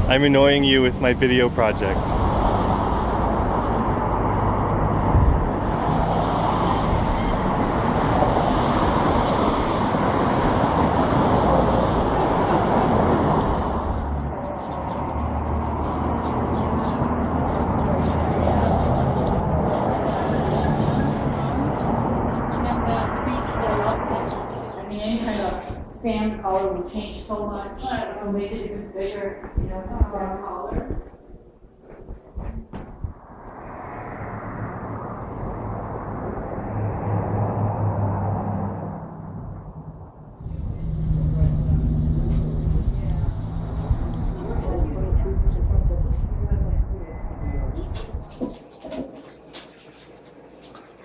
I'm annoying you with my video project. Sand color will change so much. It'll make it even bigger, you know, sand color.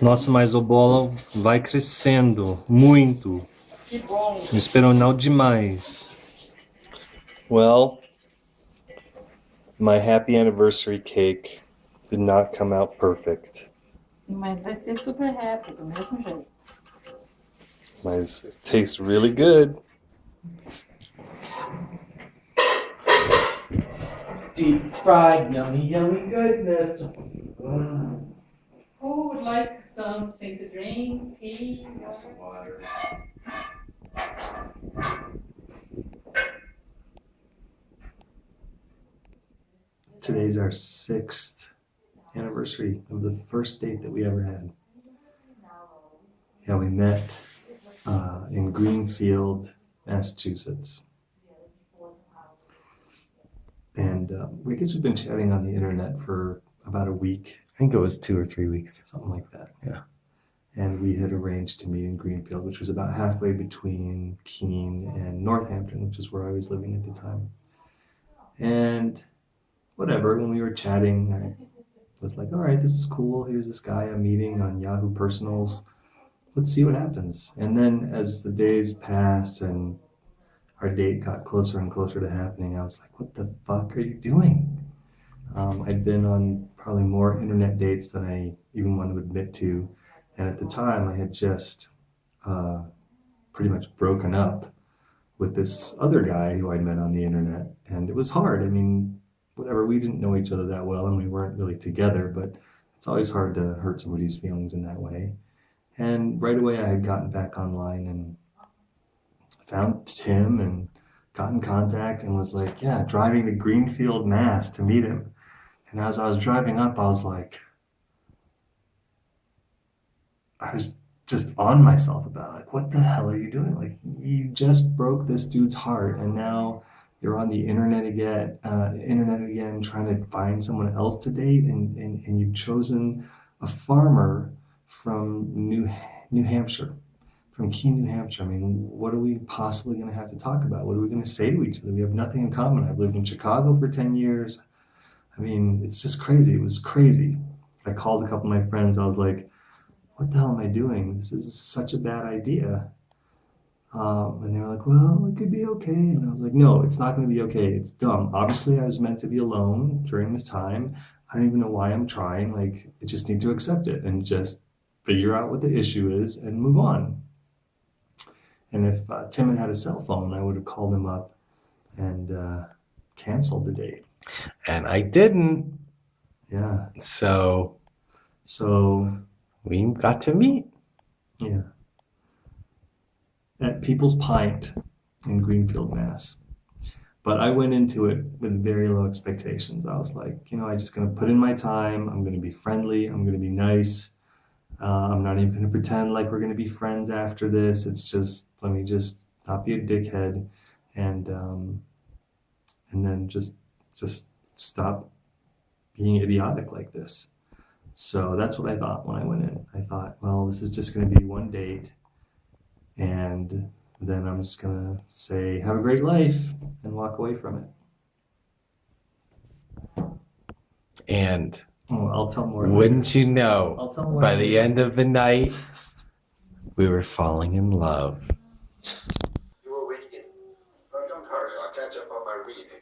Nossa, mas o bolo vai crescendo muito. Que bom. Me esperou não demais. Well, my happy anniversary cake did not come out perfect. Mas vai ser super happy, do mesmo jeito. Mas it tastes really good. Deep fried, yummy, yummy goodness. Who would like something to drink, tea? Some water. Today's our 6th anniversary of the first date that we ever had. Yeah, we met in Greenfield, Massachusetts. And we guess we've been chatting on the internet for about a week. I think it was 2 or 3 weeks. Something like that. Yeah. And we had arranged to meet in Greenfield, which was about halfway between Keene and Northampton, which is where I was living at the time. And whatever, when we were chatting, I was like, all right, this is cool. Here's this guy I'm meeting on Yahoo Personals. Let's see what happens. And then as the days passed and our date got closer and closer to happening, I was like, what the fuck are you doing? I'd been on probably more internet dates than I even want to admit to. And at the time, I had just pretty much broken up with this other guy who I'd met on the internet. And it was hard. I mean, whatever, we didn't know each other that well and we weren't really together, but it's always hard to hurt somebody's feelings in that way. And right away, I had gotten back online and found Tim and got in contact and was like, yeah, driving to Greenfield, Mass to meet him. And as I was driving up, I was like, I was just on myself about it. Like, what the hell are you doing? Like, you just broke this dude's heart and now you're on the internet again, trying to find someone else to date, and you've chosen a farmer from New Hampshire, from Keene, New Hampshire. I mean, what are we possibly going to have to talk about? What are we going to say to each other? We have nothing in common. I've lived in Chicago for 10 years. I mean, it's just crazy. It was crazy. I called a couple of my friends. I was like, what the hell am I doing? This is such a bad idea. And they were like, well, it could be okay. And I was like, no, it's not going to be okay. It's dumb. Obviously, I was meant to be alone during this time. I don't even know why I'm trying. Like, I just need to accept it and just figure out what the issue is and move on. And if Tim had had a cell phone, I would have called him up and canceled the date. And I didn't. Yeah. So we got to meet. Yeah. At People's Pint in Greenfield, Mass. But I went into it with very low expectations. I was like, I'm just going to put in my time. I'm going to be friendly. I'm going to be nice. I'm not even going to pretend like we're going to be friends after this. It's just, let me just not be a dickhead and then just stop being idiotic like this. So that's what I thought when I went in. I thought, well, this is just going to be one date. And then I'm just going to say, have a great life and walk away from it. And I'll tell more. wouldn't you know, I'll tell more by the end of the night, we were falling in love. You were waiting. Don't hurry, I'll catch up on my reading.